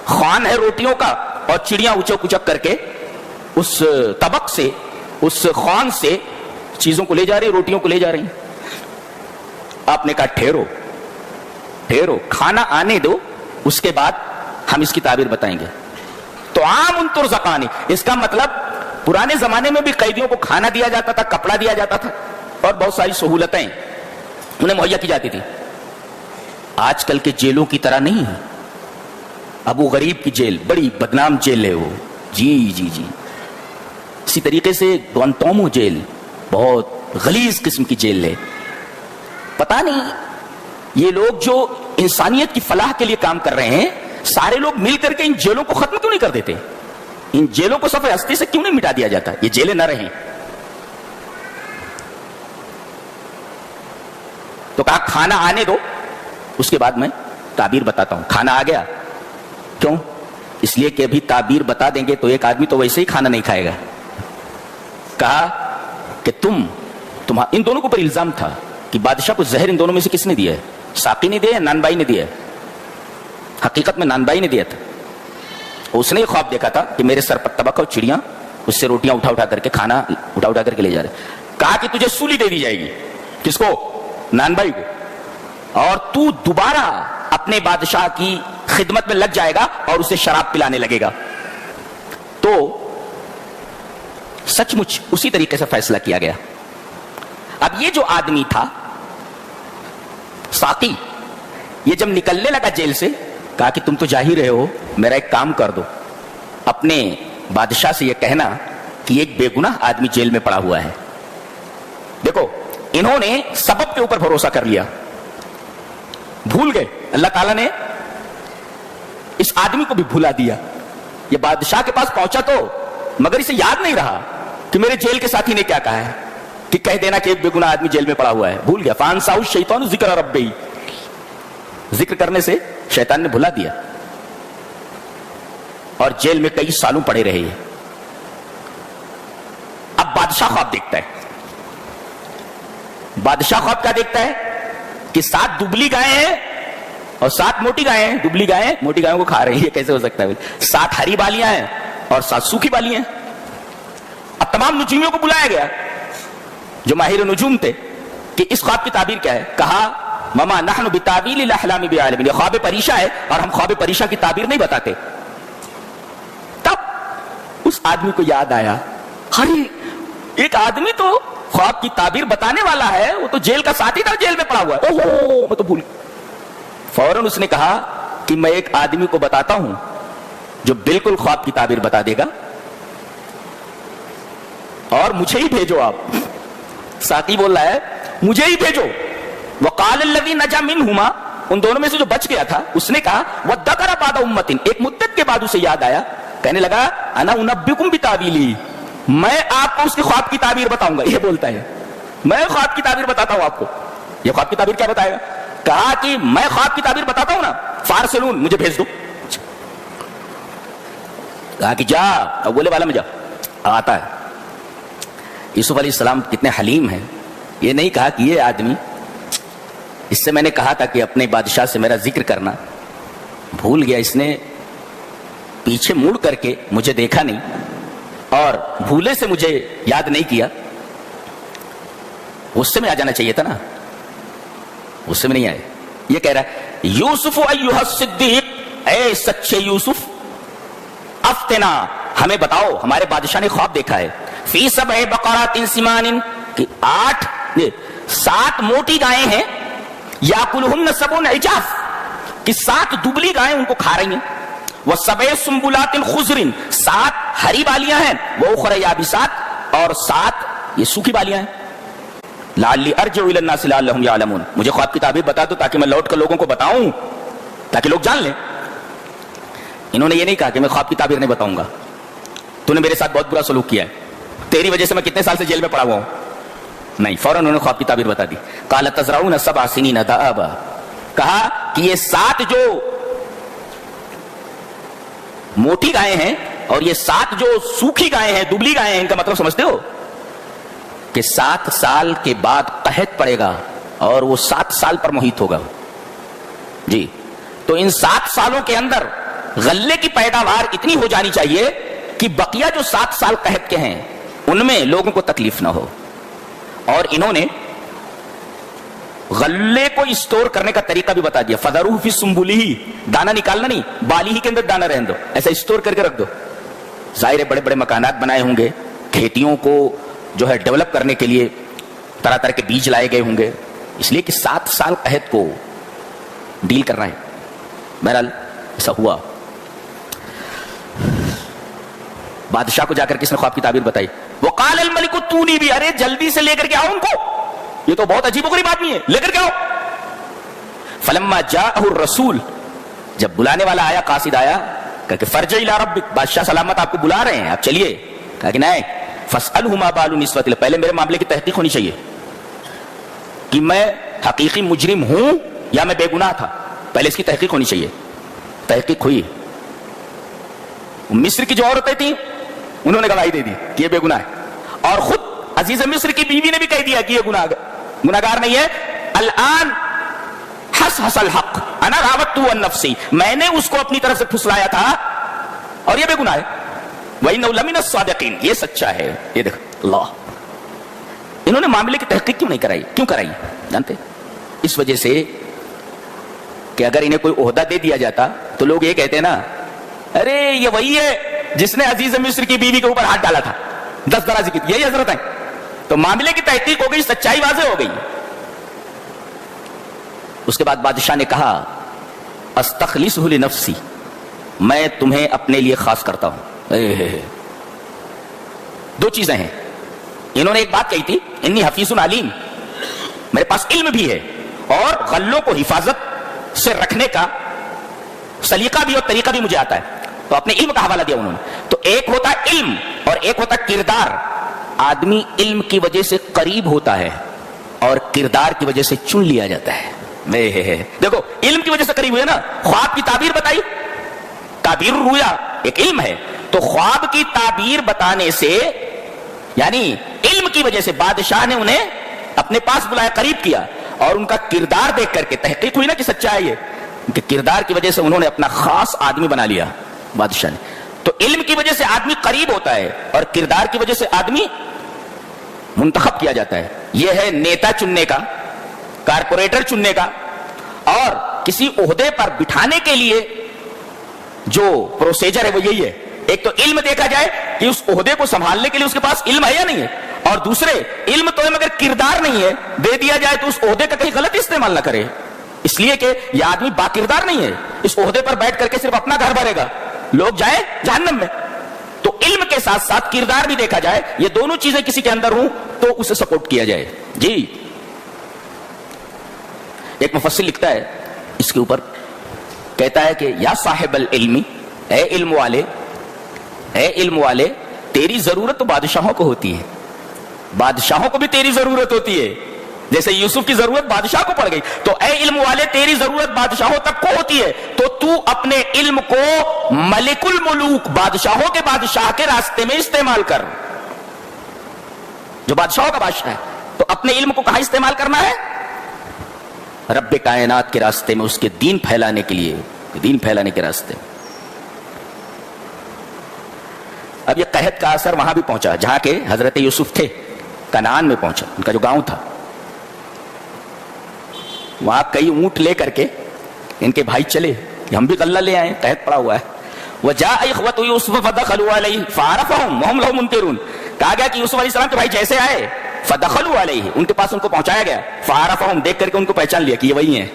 خوان ہے روٹیوں کا اور چڑیاں اچک اچک کر کے اس طبق سے، اس خوان سے چیزوں کو لے جا رہی، روٹیوں کو لے جا رہی ہیں۔ آپ نے کہا ٹھہرو ٹھہرو، کھانا آنے دو، اس کے بعد ہم اس کی تعبیر بتائیں گے۔ تو عام ترزقانی، اس کا مطلب پرانے زمانے میں بھی قیدیوں کو کھانا دیا جاتا تھا، کپڑا دیا جاتا تھا اور بہت ساری سہولتیں انہیں مہیا کی جاتی تھی۔ آج کل کے جیلوں کی طرح نہیں ہے۔ ابو غریب کی جیل بڑی بدنام جیل ہے وہ، جی جی جی۔ اسی طریقے سے گوانتانامو جیل بہت غلیظ قسم کی جیل ہے۔ پتہ نہیں یہ لوگ جو انسانیت کی فلاح کے لیے کام کر رہے ہیں، سارے لوگ مل کر کے ان جیلوں کو ختم کیوں نہیں کر دیتے؟ ان جیلوں کو صفحہ ہستی سے کیوں نہیں مٹا دیا جاتا؟ یہ جیلیں نہ رہیں۔ تو کہا کھانا آنے دو، اس کے بعد میں تعبیر بتاتا ہوں۔ کھانا آ گیا، کیوں؟ اس لیے کہ ابھی تعبیر بتا دیں گے تو ایک آدمی تو ویسے ہی کھانا نہیں کھائے گا۔ کہا کہ ان دونوں کے اوپر الزام تھا کہ بادشاہ کو زہر ان دونوں میں سے کس نے دیا ہے؟ ساقی نے دیا یا نان بائی نے دیا ہے؟ حقیقت میں نان بائی نے دیا تھا۔ اس نے یہ خواب دیکھا تھا کہ میرے سر پر طبق اور چڑیاں اس سے روٹیاں اٹھا اٹھا کر کے، کھانا اٹھا اٹھا کر کے لے جا رہے۔ کہا کہ تجھے سولی دے دی جائے گی، کس کو؟ نان بائی کو، اور تو دوبارہ اپنے بادشاہ کی خدمت میں لگ جائے گا اور اسے شراب پلانے لگے گا۔ تو سچ مچ اسی طریقے سے فیصلہ کیا گیا۔ اب یہ جو آدمی تھا ساقی، یہ جب نکلنے لگا جیل سے، کہا کہ تم تو جا ہی رہے ہو، میرا ایک کام کر دو، اپنے بادشاہ سے یہ کہنا کہ ایک بے گناہ آدمی جیل میں پڑا ہوا ہے۔ دیکھو انہوں نے سبب کے اوپر بھروسہ کر لیا، بھول گئے۔ اللہ تعالیٰ نے اس آدمی کو بھی بھلا دیا۔ یہ بادشاہ کے پاس پہنچا تو مگر اسے یاد نہیں رہا کہ میرے جیل کے ساتھی نے کیا کہا ہے، کہ کہہ دینا کہ ایک بے گناہ آدمی جیل میں پڑا ہوا ہے۔ بھول گیا۔ فانساہ الشیطان ذکر ربہ، ذکر کرنے سے شیطان نے بھلا دیا، اور جیل میں کئی سالوں پڑے رہے۔ اب بادشاہ خواب دیکھتا ہے۔ بادشاہ خواب کیا دیکھتا ہے کہ 7 دبلی گائیں ہیں اور 7 موٹی گائیں ہیں۔ دبلی گائیں موٹی گائوں کو کھا رہی ہے، کیسے ہو سکتا ہے؟ 7 ہری بالیاں ہیں اور 7 سوکھی بالیاں ہیں۔ اب تمام نجومیوں کو بلایا گیا جو ماہر نجوم تھے کہ اس خواب کی تعبیر کیا ہے۔ کہا مما نحن بتاویل الاحلام بعالمین، یہ خواب پریشہ ہے اور ہم خواب پریشہ کی تعبیر نہیں بتاتے۔ تب اس آدمی کو یاد آیا، ارے ایک آدمی تو خواب کی تعبیر بتانے والا ہے، وہ تو جیل کا ساتھی تھا، جیل میں پڑا ہوا ہے۔ اوہو میں تو بھول۔ فوراً اس نے کہا کہ میں ایک آدمی کو بتاتا ہوں جو بالکل خواب کی تعبیر بتا دے گا، اور مجھے ہی بھیجو آپ۔ ساقی بول رہا ہے مجھے ہی بھیجو۔ وقال الذی نجا منہما، ان دونوں میں سے جو بچ گیا تھا اس نے کہا وذکر بعد امۃ، ایک مدت کے بعد اسے یاد آیا، کہنے لگا انا انبئکم بتاویلی، میں آپ کو اس کی خواب کی تعبیر بتاؤں گا۔ یہ بولتا ہے میں خواب کی تعبیر بتاتا ہوں آپ کو۔ یہ خواب کی تعبیر کیا بتائے گا؟ کہا کہ میں خواب کی تعبیر بتاتا ہوں نا، فارسلون، مجھے بھیج دو۔ کہا کہ جا اولے والا میں جا، آتا ہے۔ یوسف علیہ السلام کتنے حلیم ہیں، یہ نہیں کہا کہ یہ آدمی، اس سے میں نے کہا تھا کہ اپنے بادشاہ سے میرا ذکر کرنا، بھول گیا، اس نے پیچھے مڑ کر کے مجھے دیکھا نہیں اور بھولے سے مجھے یاد نہیں کیا۔ غصے میں آ جانا چاہیے تھا نا، غصے میں نہیں آئے۔ یہ کہہ رہا ہے یوسف ایھا الصدیق، اے سچے یوسف، افتنا، ہمیں بتاؤ، ہمارے بادشاہ نے خواب دیکھا ہے، فی سبع بقرات سمان، کہ 7 موٹی گائیں ہیں، یاکلہن سبع عجاف، کہ 7 دبلی گائیں ان کو کھا رہی ہیں، وسبع سنبلات خضر، 7 ہری بالیاں ہیں، واخر یابسات، اور 7 یہ سوکھی بالیاں ہیں۔ لعلی ارجع الی الناس لعلہم یعلمون، مجھے خواب کی تعبیر بتا دو تاکہ میں لوٹ کر لوگوں کو بتاؤں، تاکہ لوگ جان لیں۔ انہوں نے یہ نہیں کہا کہ میں خواب کی تعبیر نہیں بتاؤں گا، تو نے میرے ساتھ بہت برا سلوک کیا ہے، تیری وجہ سے میں کتنے سال سے جیل میں پڑا ہوا ہوں۔ نہیں، فوراً انہوں نے خواب کی تعبیر بتا دی۔ قال تزرعون 7 سنین دأبا، کہا کہ یہ 7 جو موٹی گائیں ہیں اور یہ 7 جو سوکھی گائیں ہیں، دبلی گائیں ہیں، ان کا مطلب سمجھتے ہو کہ 7 سال کے بعد قحط پڑے گا اور وہ 7 سال پر محیط ہوگا۔ جی، تو ان 7 سالوں کے اندر غلے کی پیداوار اتنی ہو جانی چاہیے کہ بقیہ جو 7 سال قحط کے ہیں ان میں لوگوں کو تکلیف نہ ہو. اور انہوں نے غلے کو اسٹور کرنے کا طریقہ بھی بتا دیا. فَذَرُوهُ فِي سُنبُلِهِ، دانا نکالنا نہیں، بالی ہی کے اندر دانا رہن دو، ایسا اسٹور کر کے رکھ دو. ظاہر ہے بڑے بڑے مکانات بنائے ہوں گے، کھیتیوں کو جو ہے ڈیولپ کرنے کے لیے طرح طرح کے بیج لائے گئے ہوں گے، اس لیے کہ 7 سال قحط کو ڈیل کرنا ہے. بہرحال ایسا ہوا. بادشاہ کو جا کر کس نے خواب کی تعبیر بتائی؟ وقال الملک اتونی بھی، ارے جلدی سے لے کر کے آؤ ان کو، یہ تو بہت عجیب و غریب آدمی ہے، لے کر کے آؤ. فلما جاءہ الرسول، جب بلانے والا آیا، قاصد آیا، کہا کہ فرجع الی ربک، بادشاہ سلامت آپ کو بلا رہے ہیں، آپ چلیے. کہا کہ نہیں، فاسألہ ما بال النسوۃ، پہلے میرے معاملے کی تحقیق ہونی چاہیے کہ میں حقیقی مجرم ہوں یا میں بے گناہ تھا، پہلے اس کی تحقیق ہونی چاہیے. تحقیق ہوئی. مصر کی جو عورتیں تھیں انہوں نے گواہی دے دی کہ یہ بے گناہ ہے، اور خود عزیز مصر کی بیوی نے بھی کہہ دیا کہ یہ گناہگار نہیں ہے. الان حس الحق انا راودتہ عن نفسی، میں نے اس کو اپنی طرف سے پھسلایا تھا اور یہ بے گناہ ہے. وَإِنَّهُ لَمِنَ الصَّادِقِينَ، یہ سچا ہے. یہ دیکھ اللہ، انہوں نے معاملے کی تحقیق کیوں نہیں کرائی؟ کیوں کرائی جانتے؟ اس وجہ سے کہ اگر انہیں کوئی عہدہ دے دیا جاتا تو لوگ یہ کہتے ہیں نا، ارے یہ وہی ہے جس نے عزیز مصر کی بیوی کے اوپر ہاتھ ڈالا تھا، 10 درازی کی، یہی حضرت ہے. تو معاملے کی تحقیق ہو گئی، سچائی واضح ہو گئی. اس کے بعد بادشاہ نے کہا استخلصہ لنفسی، میں تمہیں اپنے لیے خاص کرتا ہوں. 2 چیزیں ہیں. انہوں نے ایک بات کہی تھی، انی حفیظ علیم، میرے پاس علم بھی ہے اور غلوں کو حفاظت سے رکھنے کا سلیقہ بھی اور طریقہ بھی مجھے آتا ہے. تو اپنے علم کا حوالہ دیا انہوں نے. تو ایک ہوتا ہے علم اور ایک ہوتا ہے کردار. آدمی علم کی وجہ سے قریب ہوتا ہے اور کردار کی وجہ سے چن لیا جاتا ہے. دیکھو علم کی وجہ سے قریب ہوئے نا، خواب کی تعبیر بتائی، تعبیر الرؤیا ایک علم ہے. تو خواب کی تعبیر بتانے سے، یعنی علم کی وجہ سے بادشاہ نے انہیں اپنے پاس بلایا، قریب کیا، اور ان کا کردار دیکھ کر کے تحقیق ہوئی نا کہ سچا ہے یہ. ان کے کردار کی وجہ سے انہوں نے اپنا خاص آدمی بنا لیا بادشاہ نے. تو علم کی وجہ سے آدمی قریب ہوتا ہے اور کردار کی وجہ سے آدمی منتخب کیا جاتا ہے. یہ ہے نیتا چننے کا، کارپوریٹر چننے کا، اور کسی عہدے پر بٹھانے کے لیے جو پروسیجر ہے وہ یہی ہے. ایک تو علم دیکھا جائے کہ اس عہدے کو سنبھالنے کے لیے اس کے پاس علم ہے یا نہیں ہے، اور دوسرے علم تو ہے مگر کردار نہیں ہے، دے دیا جائے تو اس عہدے کا کہیں غلط استعمال نہ کرے، اس لیے کہ یہ آدمی با کردار نہیں ہے، اس عہدے پر بیٹھ کر کے صرف اپنا گھر بھرے گا، لوگ جائیں جہنم میں. تو علم کے ساتھ ساتھ کردار بھی دیکھا جائے، یہ دونوں چیزیں کسی کے اندر ہوں تو اسے سپورٹ کیا جائے. جی ایک مفسر لکھتا ہے اس کے اوپر، کہتا ہے کہ یا صاحب العلم، اے علم والے، اے علم والے، تیری ضرورت تو بادشاہوں کو ہوتی ہے، بادشاہوں کو بھی تیری ضرورت ہوتی ہے. جیسے یوسف کی ضرورت بادشاہ کو پڑ گئی، تو اے علم والے تیری ضرورت بادشاہوں تک کو ہوتی ہے. تو اپنے علم کو ملک الملوک، بادشاہوں کے بادشاہ کے راستے میں استعمال کر. جو بادشاہوں کا بادشاہ ہے، تو اپنے علم کو کہاں استعمال کرنا ہے؟ رب کائنات کے راستے میں، اس کے دین پھیلانے کے لیے، دین پھیلانے کے راستے. اب یہ قحط کا اثر وہاں بھی پہنچا جہاں کے حضرت یوسف تھے، کنعان میں پہنچا، ان کا جو گاؤں تھا. وہاں کئی اونٹ لے کر کے ان کے بھائی چلے، ہم بھی غلہ لے آئے، قحط پڑا ہوا ہے. وجاء اخوة یوسف فدخلوا علیہ فعرفهم وهم له منکرون. کہا گیا کہ یوسف علیہ السلام کے بھائی جیسے آئے، فدخلوا علیہ، ان کے پاس ان کو پہنچایا گیا، فعرفهم، دیکھ کر کے ان کو پہچان لیا کہ یہ وہی ہیں.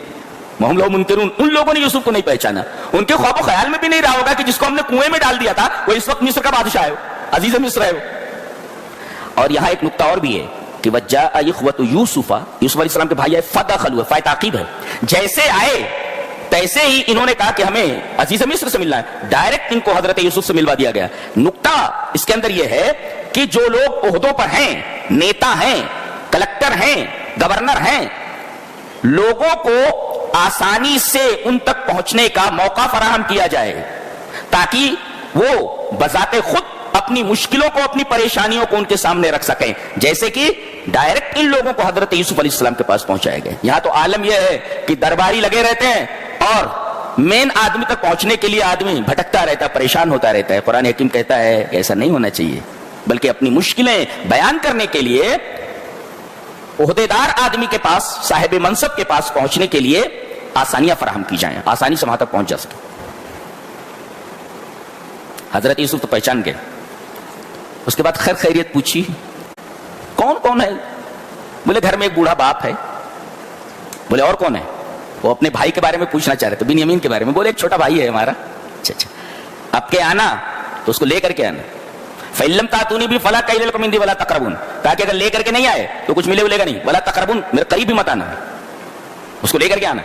وهم له منکرون، ان لوگوں نے یوسف کو نہیں پہچانا. ان کے خواب و خیال میں بھی نہیں رہا ہوگا کہ جس کو ہم نے کنویں میں ڈال دیا تھا وہ اس وقت مصر کا بادشاہ ہے، عزیز مصر ہے. اور یہاں ایک نقطہ اور بھی ہے کہ وجاء اخوة یوسف، یوسف علیہ السلام کے بھائی آئے، فدخلوا، فائے تعقیب ہے، جیسے آئے تیسے ہی انہوں نے کہا کہ ہمیں عزیز مصر سے ملنا ہے. ڈائریکٹ ان کو حضرت یوسف سے ملوا دیا گیا. نقطہ اس کے اندر یہ ہے کہ جو لوگ عہدوں پر ہیں، نیتا ہیں، کلکٹر ہیں، گورنر ہیں، لوگوں کو آسانی سے ان تک پہنچنے کا موقع فراہم کیا جائے تاکہ وہ بذات خود اپنی مشکلوں کو، اپنی پریشانیوں کو ان کے سامنے رکھ سکیں. جیسے کہ ڈائریکٹ ان لوگوں کو حضرت یوسف علیہ السلام کے پاس پہنچایا گیا. یہاں تو عالم یہ ہے کہ درباری لگے رہتے ہیں اور مین آدمی تک پہنچنے کے لیے آدمی بھٹکتا رہتا ہے, پریشان ہوتا رہتا ہے. قرآن حکیم کہتا ہے ایسا نہیں ہونا چاہیے, بلکہ اپنی مشکلیں بیان کرنے کے لیے عہدیدار آدمی کے پاس, صاحب منصب کے پاس پہنچنے کے لیے آسانیاں فراہم کی جائیں, آسانی سے وہاں تک پہنچ جا سکے. حضرت یوسف تو پہچان گئے. اس کے بعد خیر خیریت پوچھی, کون کون ہے؟ بولے گھر میں ایک بوڑھا باپ ہے. بولے اور کون ہے؟ وہ اپنے بھائی کے بارے میں پوچھنا چاہ رہے تھے, بنیامین کے بارے میں. بولے ایک چھوٹا بھائی ہے ہمارا. اچھا اب کے آنا تو اس کو لے کر کے آنا. فَإِلَّمْ تَأْتُونِي بِهِ فَلَا كَيْلَ لَكُمْ عِنْدِي وَلَا تَقْرَبُونِ, تاکہ اگر لے کر کے نہیں آئے تو کچھ ملے گا نہیں. وَلَا تَقْرَبُونَ, میرے قریب بھی مت آنا, اس کو لے کر کے آنا.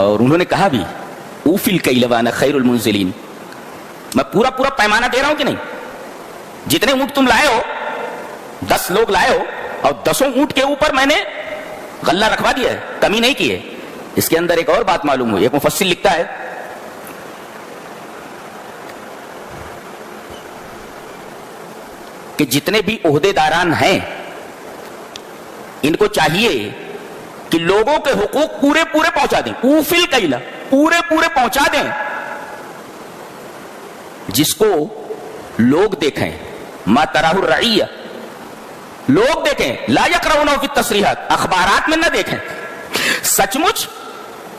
اور انہوں نے کہا بھی اوفی الکیل وانا خیر المنزلین, میں پورا پیمانہ دے رہا ہوں کہ نہیں. جتنے اونٹ تم لائے ہو, 10 لوگ لائے ہو, اور 10 اونٹ کے اوپر میں نے غلہ رکھوا دیا ہے, کمی نہیں کی ہے. اس کے اندر ایک اور بات معلوم ہوئی. ایک مفسر لکھتا ہے کہ جتنے بھی عہدے داران ہیں ان کو چاہیے کہ لوگوں کے حقوق پورے پہنچا دیں. اوفل کیلا, پورے پہنچا دیں. جس کو لوگ دیکھیں, ما تراہ الرعیہ, لوگ دیکھیں, لا یقرؤون فی التصریحات, اخبارات میں نہ دیکھیں. سچ مچ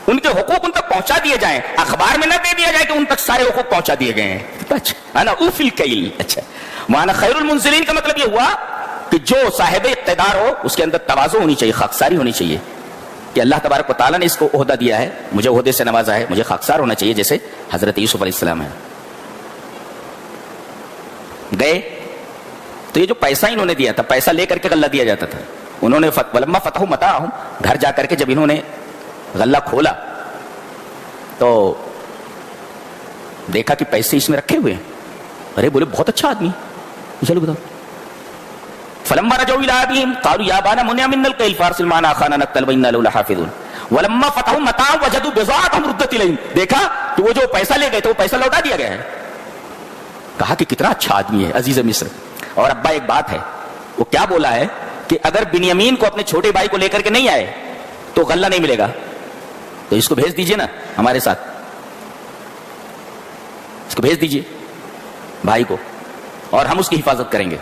ان کے حقوق ان تک پہنچا دیے جائیں, اخبار میں نہ دے دیا جائے کہ ان تک سارے حقوق پہنچا دیے گئے ہیں. اچھا انا اوفل کیل. اچھا معنی خیر المنزلین کا مطلب یہ ہوا کہ جو صاحب اقتدار ہو اس کے اندر تواضع ہونی چاہیے, خاکساری ہونی چاہیے کہ اللہ تبارک و تعالیٰ نے اس کو عہدہ دیا ہے, مجھے عہدے سے نوازا ہے, مجھے خاکسار ہونا چاہیے, جیسے حضرت یوسف علیہ السلام ہے. گئے تو یہ جو پیسہ انہوں نے دیا تھا, پیسہ لے کر کے غلہ دیا جاتا تھا. انہوں نے ولما فتحوا متاعهم, گھر جا کر کے جب انہوں نے غلہ کھولا تو دیکھا کہ پیسے اس میں رکھے ہوئے ہیں. ارے بولے بہت اچھا آدمی, چلو بتاؤ. فلما رجعوا الى ابيهم قالوا يا ابانا منع منا الكيل فارسل معنا اخانا نقتل وانا له لحافظون ولما فتحوا متاعهم وجدوا بضاعتهم ردت اليهم, دیکھا تو وہ جو پیسہ لے گئے تھے وہ پیسہ لوٹا دیا گیا ہے. کہا کہ کتنا اچھا آدمی ہے عزیز مصر. اور ابا ایک بات ہے, وہ کیا بولا ہے کہ اگر بنیامین کو اپنے چھوٹے بھائی کو لے کر کے نہیں آئے تو غلہ نہیں ملے گا, تو اس کو بھیج دیجئے نا ہمارے ساتھ, اس کو بھیج دیجئے بھائی کو, اور ہم اس کی حفاظت کریں گے,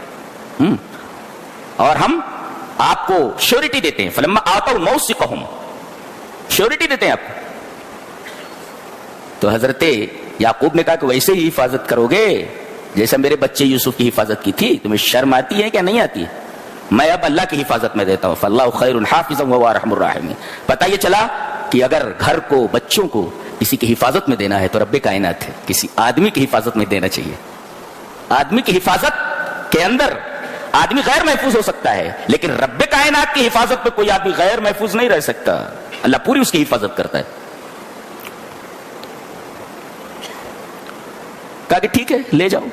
اور ہم آپ کو شیورٹی دیتے ہیں. فلما آتوا موثقهم, شیورٹی دیتے ہیں آپ کو. تو حضرت یعقوب نے کہا کہ ویسے ہی حفاظت کرو گے جیسا میرے بچے یوسف کی حفاظت کی تھی. تمہیں شرم آتی ہے کیا نہیں آتی ہے؟ میں اب اللہ کی حفاظت میں دیتا ہوں. فاللہ خیر حافظا وهو ارحم الراحمین. پتہ یہ چلا کہ اگر گھر کو, بچوں کو کسی کی حفاظت میں دینا ہے تو رب کائنات ہے, کسی آدمی کی حفاظت میں دینا چاہیے. آدمی کی حفاظت کے اندر آدمی غیر محفوظ ہو سکتا ہے, لیکن رب کائنات کی حفاظت میں کوئی آدمی غیر محفوظ نہیں رہ سکتا. اللہ پوری اس کی حفاظت کرتا ہے. کہا کہ ٹھیک ہے لے جاؤ.